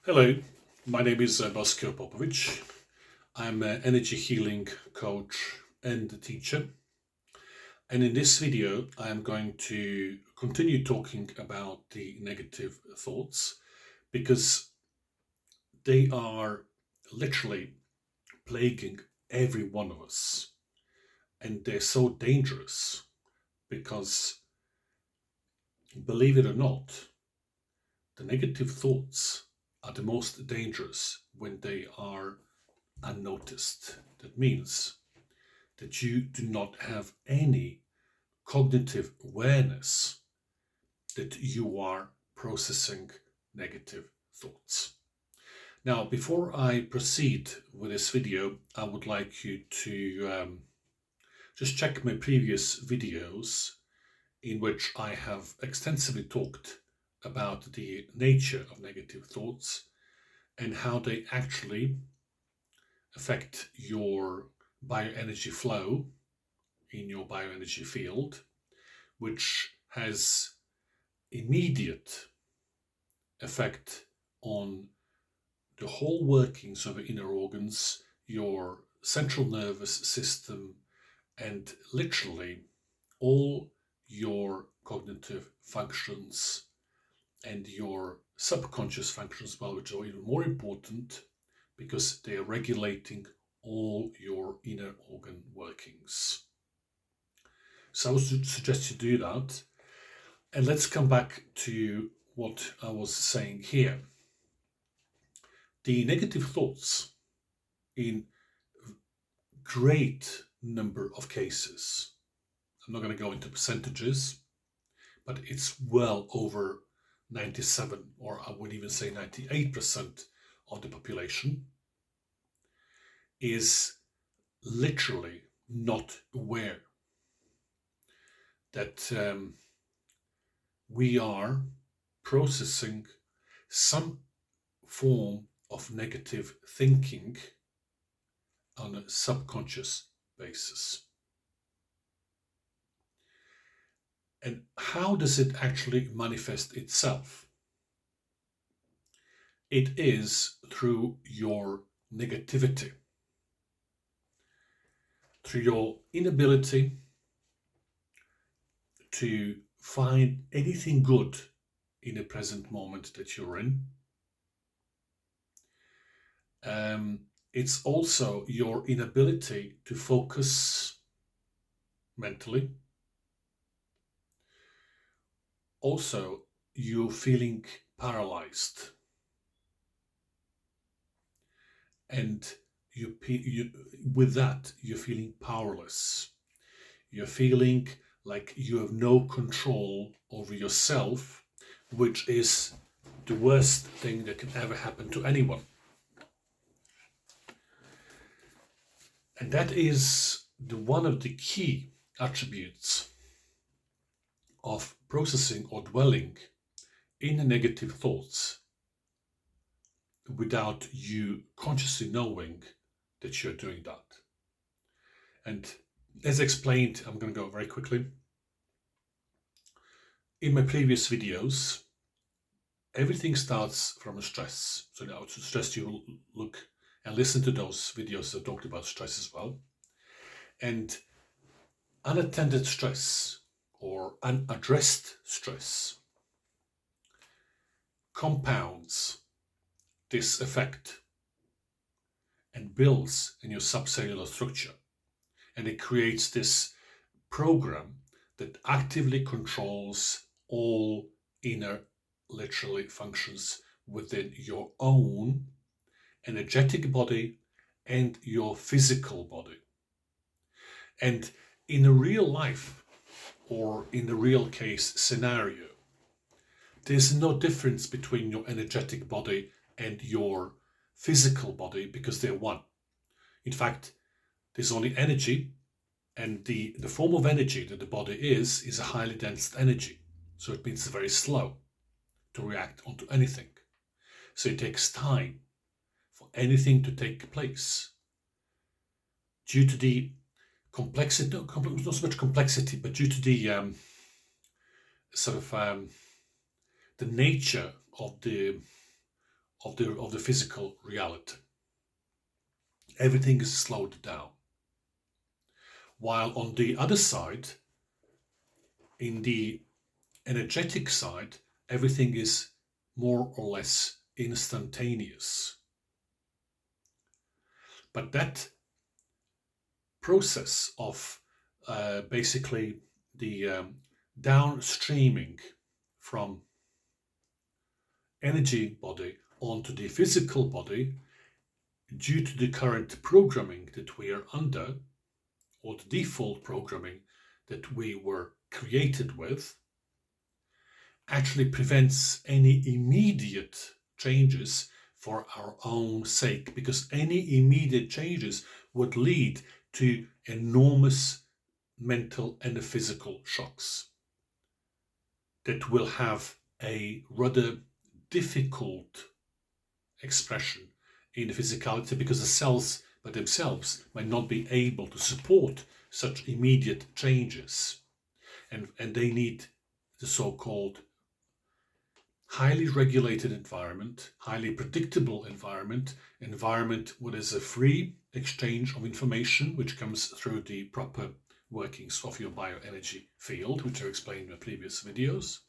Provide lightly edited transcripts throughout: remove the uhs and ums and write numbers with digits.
Hello, my name is Bosko Popovic. I'm an energy healing coach and teacher. And in this video, I'm going to continue talking about the negative thoughts because they are literally plaguing every one of us. And they're so dangerous because, believe it or not, the negative thoughts are the most dangerous when they are unnoticed. That means that you do not have any cognitive awareness that you are processing negative thoughts. Now, before I proceed with this video, I would like you to just check my previous videos in which I have extensively talked about the nature of negative thoughts and how they actually affect your bioenergy flow in your bioenergy field, which has immediate effect on the whole workings of your inner organs, your central nervous system, and literally all your cognitive functions and your subconscious functions as well, which are even more important because they are regulating all your inner organ workings. So I would suggest you do that. And let's come back to what I was saying here. The negative thoughts in great number of cases, I'm not going to go into percentages, but it's well over 97, or I would even say 98% of the population is literally not aware that we are processing some form of negative thinking on a subconscious basis. And how does it actually manifest itself? It is through your negativity, through your inability to find anything good in the present moment that you're in. It's also your inability to focus mentally. Also, you're feeling paralyzed. And with that, you're feeling powerless. You're feeling like you have no control over yourself, which is the worst thing that can ever happen to anyone. And that is one of the key attributes of processing or dwelling in the negative thoughts without you consciously knowing that you're doing that. And as explained, I'm going to go very quickly. In my previous videos, everything starts from a stress. So I would suggest you look and listen to those videos that talked about stress as well. And unattended stress or unaddressed stress compounds this effect and builds in your subcellular structure. And it creates this program that actively controls all inner, literally, functions within your own energetic body and your physical body. And in a real life or in the real case scenario, there's no difference between your energetic body and your physical body because they're one. In fact, there's only energy, and the form of energy that the body is a highly dense energy. So it means it's very slow to react onto anything. So it takes time for anything to take place. Due to the complexity, not so much complexity, but due to the the nature of of the physical reality. Everything is slowed down. While on the other side, in the energetic side, everything is more or less instantaneous. But that process of basically the downstreaming from energy body onto the physical body, due to the current programming that we are under, or the default programming that we were created with, actually prevents any immediate changes for our own sake, because any immediate changes would lead to enormous mental and physical shocks that will have a rather difficult expression in the physicality, because the cells by themselves might not be able to support such immediate changes, and they need the so-called highly regulated environment, highly predictable environment what is a free exchange of information which comes through the proper workings of your bioenergy field, which I explained in my previous videos,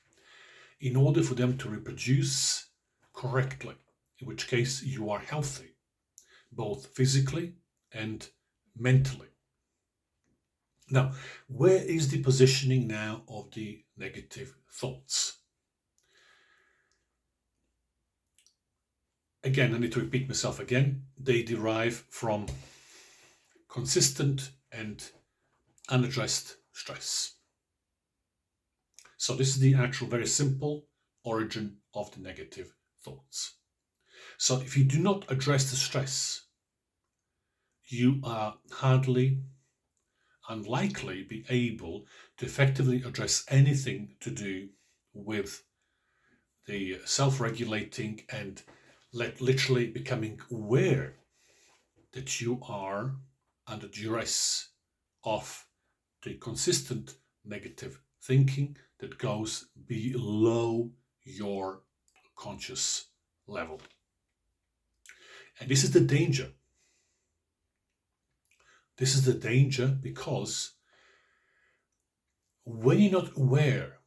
in order for them to reproduce correctly, in which case you are healthy, both physically and mentally. Now, where is the positioning now of the negative thoughts? Again, I need to repeat myself again. They derive from consistent and unaddressed stress. So this is the actual very simple origin of the negative thoughts. So if you do not address the stress, you are hardly, unlikely be able to effectively address anything to do with the self-regulating and literally becoming aware that you are under duress of the consistent negative thinking that goes below your conscious level. And this is the danger. This is the danger because when you're not aware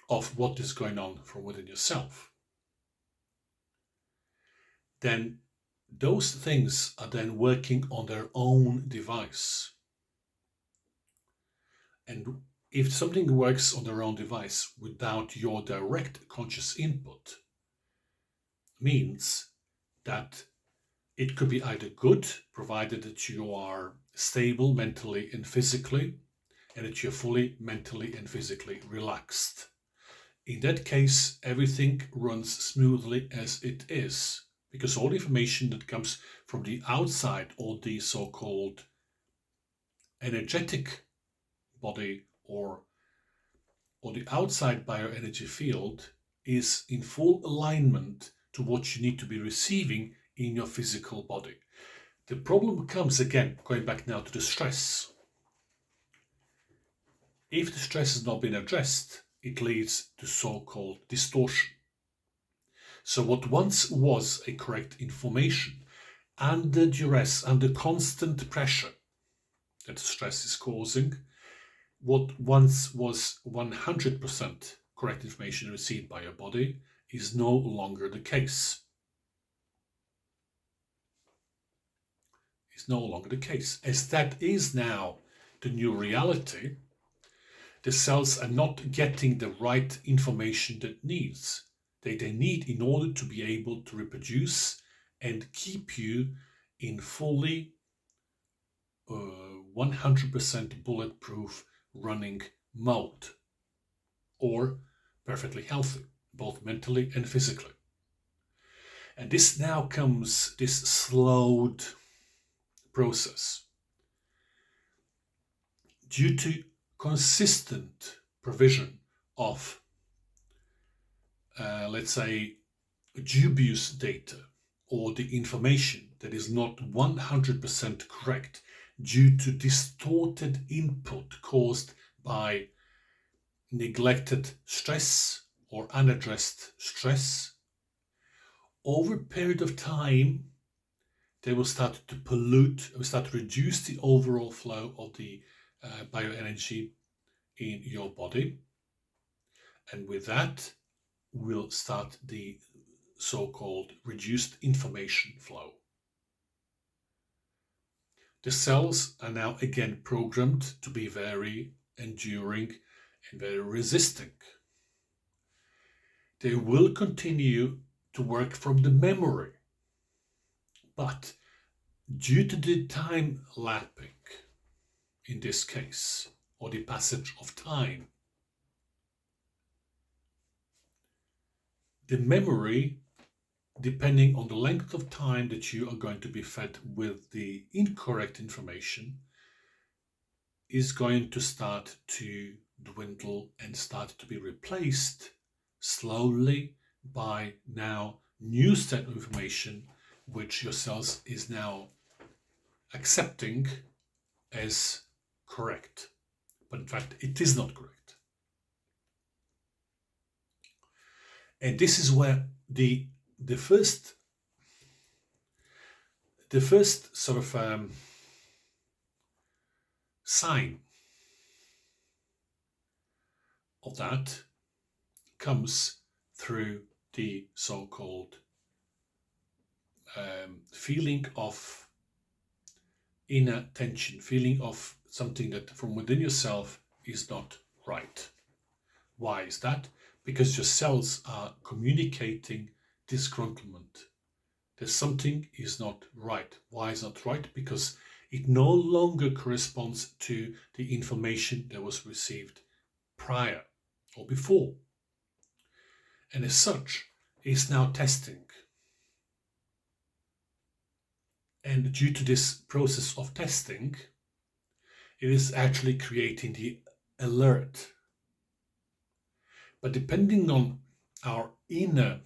of what is going on from within yourself, then those things are then working on their own device. And if something works on their own device without your direct conscious input, means that it could be either good, provided that you are stable mentally and physically, and that you're fully mentally and physically relaxed. In that case, everything runs smoothly as it is, because all the information that comes from the outside, or the so-called energetic body, or the outside bioenergy field, is in full alignment to what you need to be receiving in your physical body. The problem comes, again, going back now to the stress. If the stress has not been addressed, it leads to so-called distortion. So what once was a correct information, under duress, under constant pressure that stress is causing, what once was 100% correct information received by your body is no longer the case. It's no longer the case. As that is now the new reality, the cells are not getting the right information that they need in order to be able to reproduce and keep you in fully 100% bulletproof running mode, or perfectly healthy, both mentally and physically. And this now comes, this slowed process, due to consistent provision of, let's say, dubious data, or the information that is not 100% correct, due to distorted input caused by neglected stress or unaddressed stress, over a period of time, they will start to pollute, will start to reduce the overall flow of the bioenergy in your body. And with that, will start the so-called reduced information flow. The cells are now again programmed to be very enduring and very resisting. They will continue to work from the memory, but due to the time lapping, in this case, or the passage of time, the memory, depending on the length of time that you are going to be fed with the incorrect information, is going to start to dwindle and start to be replaced slowly by now new set of information which your cells is now accepting as correct, but in fact it is not correct. And this is where the first sort of sign of that comes through the so-called feeling of inner tension, feeling of something that from within yourself is not right. Why is that? Because your cells are communicating disgruntlement. There's something is not right. Why is not right? Because it no longer corresponds to the information that was received prior or before. And as such, is now testing. And due to this process of testing, it is actually creating the alert. But depending on our inner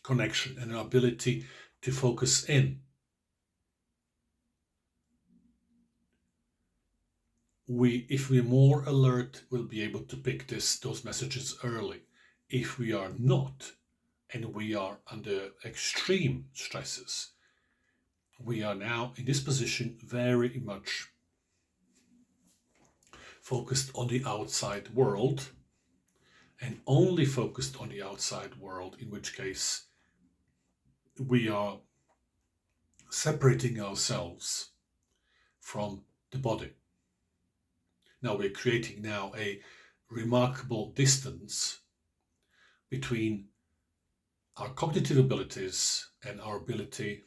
connection and our ability to focus in, if we're more alert, we'll be able to pick those messages early. If we are not, and we are under extreme stresses, we are now in this position very much focused on the outside world, and only focused on the outside world, in which case we are separating ourselves from the body. Now we're creating now a remarkable distance between our cognitive abilities and our ability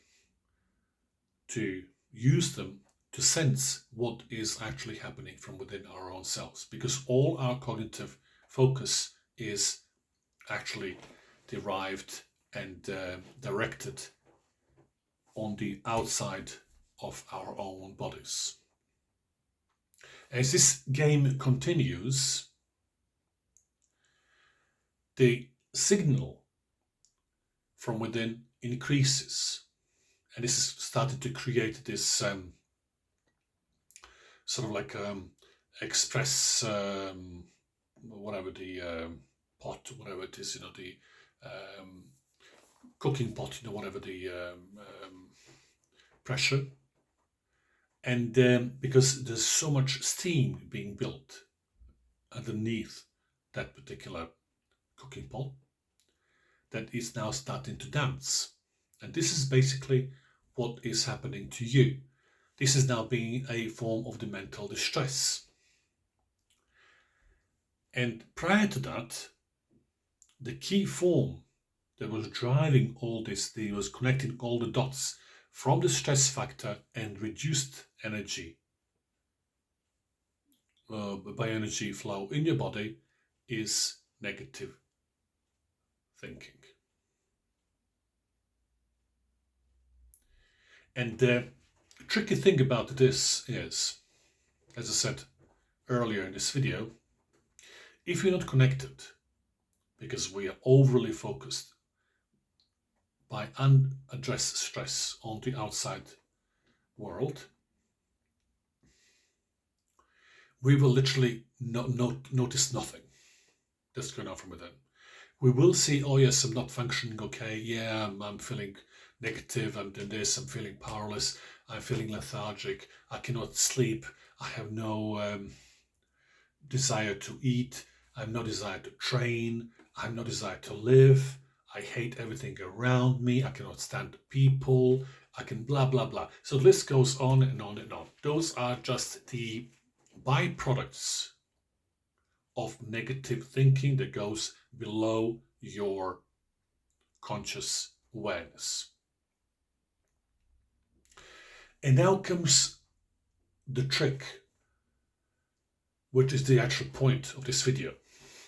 to use them to sense what is actually happening from within our own selves, because all our cognitive focus is actually derived and directed on the outside of our own bodies. As this game continues, the signal from within increases, and this has started to create this sort of like express whatever the pot, whatever it is, the cooking pot, whatever the pressure. And because there's so much steam being built underneath that particular cooking pot, that is now starting to dance. And this is basically what is happening to you. This is now being a form of the mental distress. And prior to that, the key form that was driving all this, that was connecting all the dots from the stress factor and reduced energy, bioenergy flow in your body, is negative thinking. And the tricky thing about this is, as I said earlier in this video, if you're not connected, because we are overly focused by unaddressed stress on the outside world, we will literally notice nothing that's going on from within. We will see, oh yes, I'm not functioning okay. Yeah, I'm feeling negative. I'm doing this. I'm feeling powerless. I'm feeling lethargic. I cannot sleep. I have no desire to eat. I have no desire to train. I have no desire to live. I hate everything around me. I cannot stand people. I can blah, blah, blah. So the list goes on and on and on. Those are just the byproducts of negative thinking that goes below your conscious awareness. And now comes the trick, which is the actual point of this video.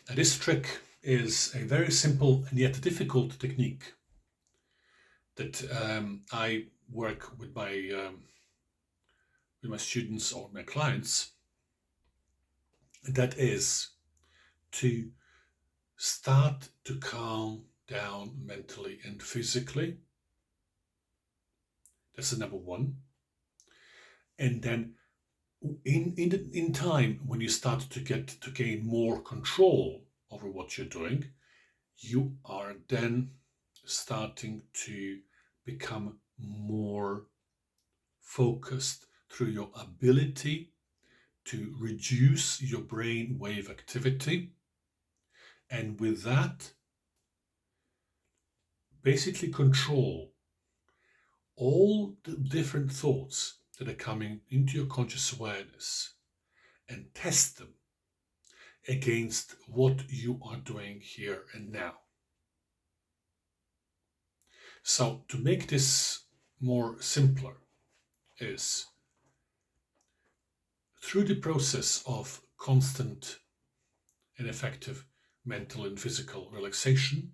And this trick is a very simple and yet difficult technique that I work with my students or my clients. And that is to start to calm down mentally and physically. That's the number one. And then in time, when you start to gain more control over what you're doing, you are then starting to become more focused through your ability to reduce your brain wave activity, and with that basically control all the different thoughts that are coming into your conscious awareness and test them against what you are doing here and now. So to make this more simpler is through the process of constant and effective mental and physical relaxation,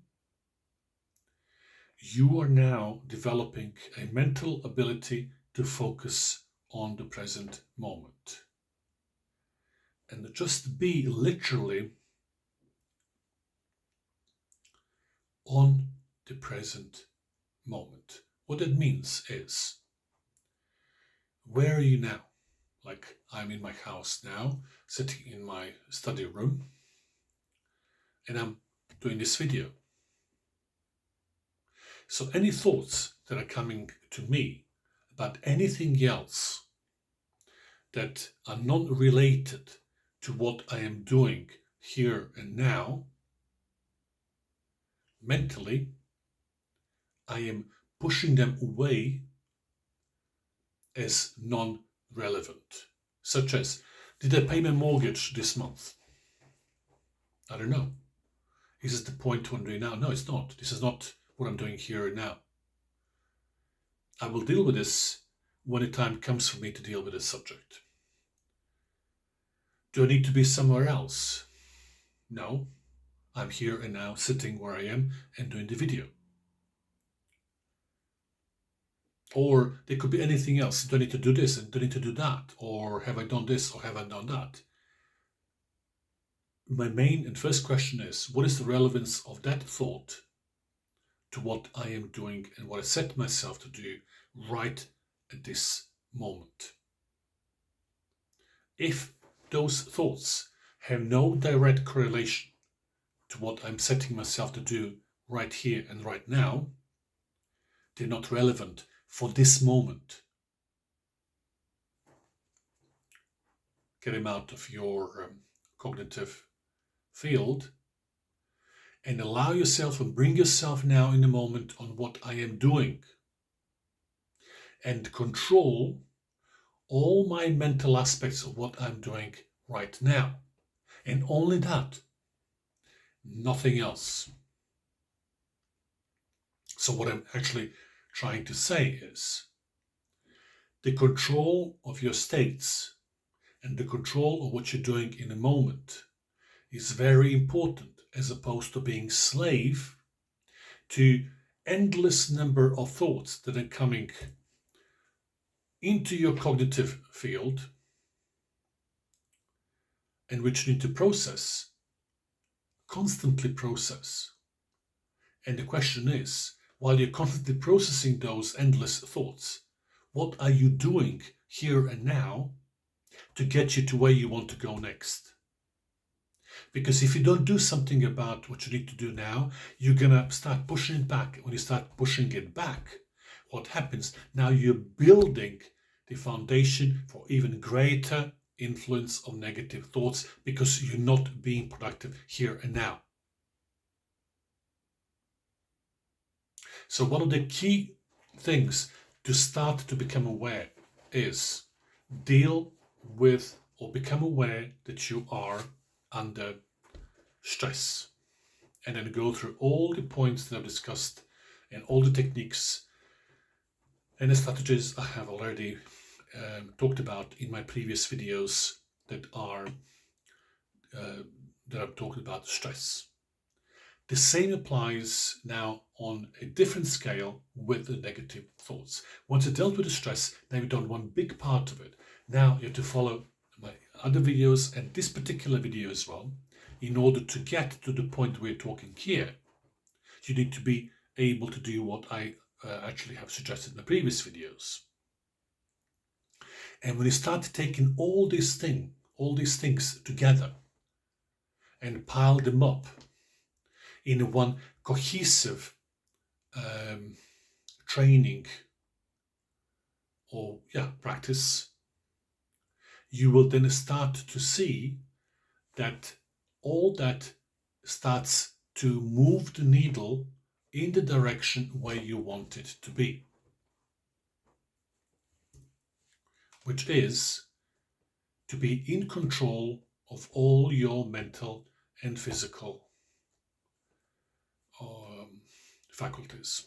you are now developing a mental ability to focus on the present moment. And just be literally on the present moment. What that means is, where are you now? Like, I'm in my house now, sitting in my study room, and I'm doing this video. So any thoughts that are coming to me about anything else that are not related to what I am doing here and now, mentally, I am pushing them away as non-relevant. Such as, did I pay my mortgage this month? I don't know. Is this the point what I'm doing now? No, it's not. This is not what I'm doing here and now. I will deal with this when the time comes for me to deal with this subject. Do I need to be somewhere else? No. I'm here and now, sitting where I am and doing the video. Or there could be anything else. Do I need to do this and do I need to do that? Or have I done this or have I done that? My main and first question is, what is the relevance of that thought to what I am doing and what I set myself to do right at this moment? If those thoughts have no direct correlation to what I'm setting myself to do right here and right now, they're not relevant for this moment. Get them out of your cognitive field and allow yourself and bring yourself now in the moment on what I am doing, and control all my mental aspects of what I'm doing right now, and only that, nothing else. So what I'm actually trying to say is, the control of your states and the control of what you're doing in a moment is very important, as opposed to being slave to endless number of thoughts that are coming into your cognitive field and which you need to process, constantly process. And the question is, while you're constantly processing those endless thoughts, what are you doing here and now to get you to where you want to go next? Because if you don't do something about what you need to do now, you're going to start pushing it back. When you start pushing it back, what happens? Now you're building the foundation for even greater influence of negative thoughts because you're not being productive here and now. So one of the key things to start to become aware is deal with or become aware that you are under stress, and then go through all the points that I've discussed and all the techniques and the strategies I have already talked about in my previous videos that are that I've talked about stress. The same applies now on a different scale with the negative thoughts. Once you've dealt with the stress, now you've done one big part of it. Now you have to follow my other videos and this particular video as well. In order to get to the point we're talking here, you need to be able to do what I actually have suggested in the previous videos. And when you start taking all these things together and pile them up in one cohesive training or practice, you will then start to see that all that starts to move the needle in the direction where you want it to be, which is to be in control of all your mental and physical faculties.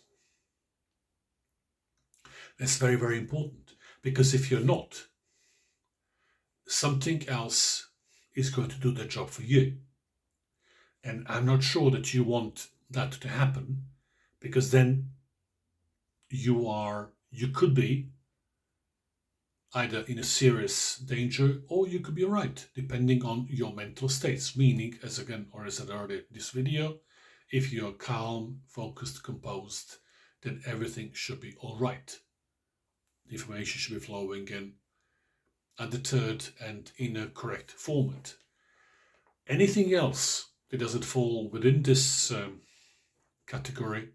That's very, very important, because if you're not, something else is going to do the job for you. And I'm not sure that you want that to happen, because then you could be either in a serious danger or you could be right, depending on your mental states. Meaning, as I said earlier in this video, if you're calm, focused, composed, then everything should be all right. The information should be flowing in undeterred and in a correct format. Anything else that doesn't fall within this category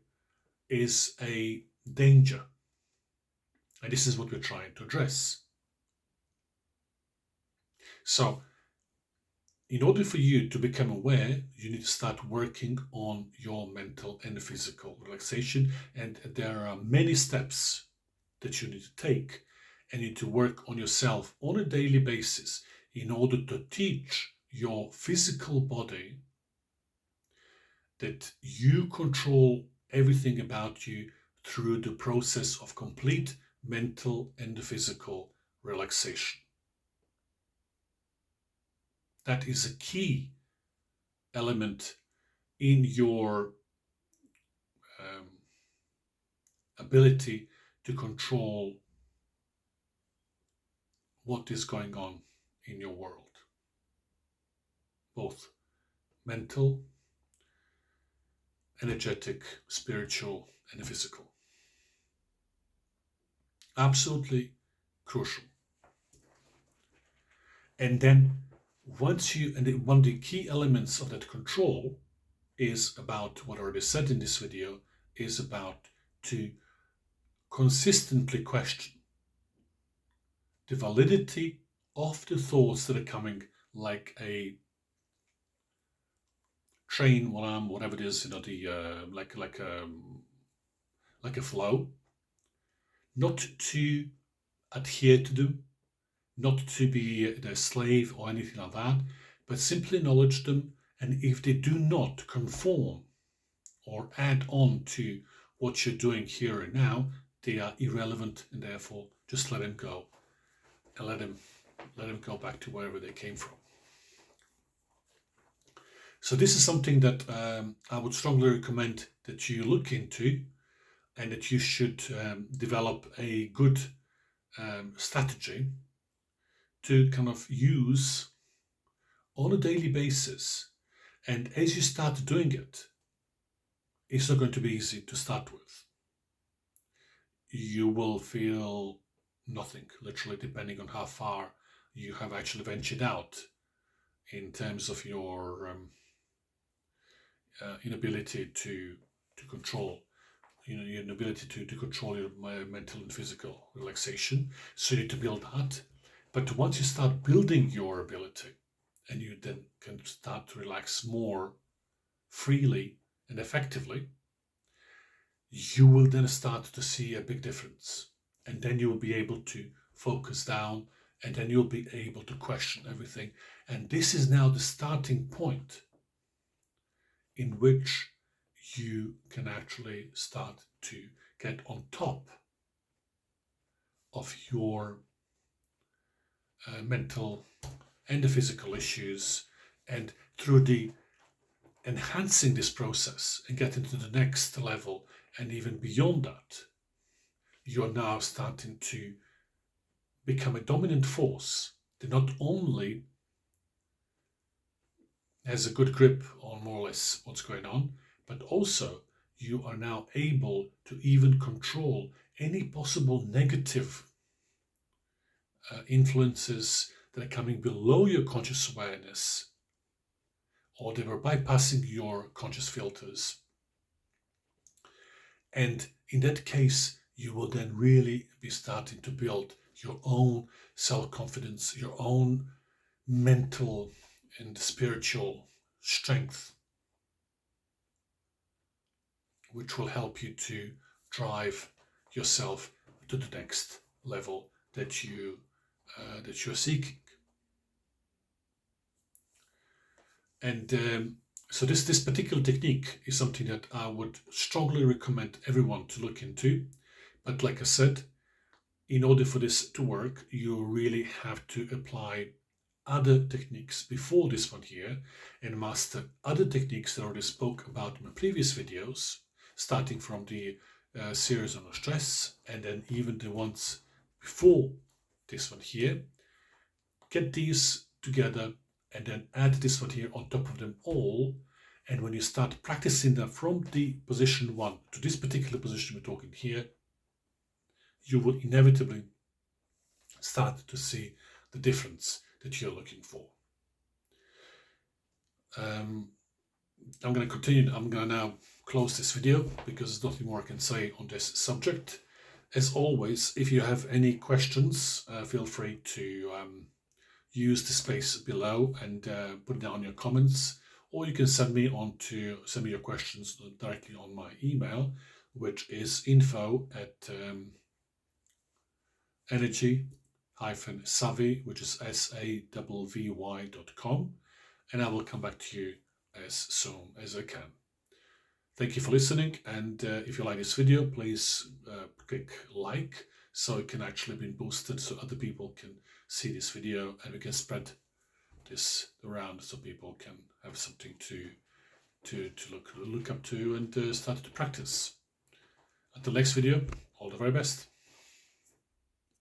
is a danger. And this is what we're trying to address. So, in order for you to become aware, you need to start working on your mental and physical relaxation. And there are many steps that you need to take, and you need to work on yourself on a daily basis in order to teach your physical body that you control everything about you through the process of complete mental and physical relaxation. That is a key element in your ability to control what is going on in your world, both mental, energetic, spiritual, and physical. Absolutely crucial. And then one of the key elements of that control is about what I already said in this video, is about to consistently question the validity of the thoughts that are coming like a train, whatever it is, like a flow, not to adhere to them, not to be their slave or anything like that, but simply acknowledge them. And if they do not conform or add on to what you're doing here and now, they are irrelevant, and therefore just let them go and let them go back to wherever they came from. So this is something that I would strongly recommend that you look into, and that you should develop a good strategy to kind of use on a daily basis. And as you start doing it, it's not going to be easy to start with. You will feel nothing, literally, depending on how far you have actually ventured out in terms of your inability to control, your inability to control your mental and physical relaxation. So you need to build that. But once you start building your ability, and you then can start to relax more freely and effectively, you will then start to see a big difference. And then you will be able to focus down, and then you'll be able to question everything. And this is now the starting point in which you can actually start to get on top of your mental and the physical issues, and through the enhancing this process and getting to the next level and even beyond that, you're now starting to become a dominant force that not only has a good grip on more or less what's going on, but also you are now able to even control any possible negative influences that are coming below your conscious awareness, or they were bypassing your conscious filters. And in that case, you will then really be starting to build your own self-confidence, your own mental and spiritual strength, which will help you to drive yourself to the next level that you're seeking. And so this particular technique is something that I would strongly recommend everyone to look into. But like I said, in order for this to work, you really have to apply other techniques before this one here and master other techniques that I already spoke about in my previous videos, starting from the series on stress and then even the ones before this one here. Get these together and then add this one here on top of them all. And when you start practicing them from the position 1 to this particular position we're talking here, you will inevitably start to see the difference that you're looking for. I'm going to continue. I'm going to now close this video because there's nothing more I can say on this subject. As always, if you have any questions, feel free to use the space below and put down your comments, or you can send me your questions directly on my email, which is info@energy-savvy, which is savvy.com, and I will come back to you as soon as I can. Thank you for listening, and if you like this video, please click like so it can actually be boosted so other people can see this video and we can spread this around so people can have something to look up to and start to practice. Until next video, all the very best.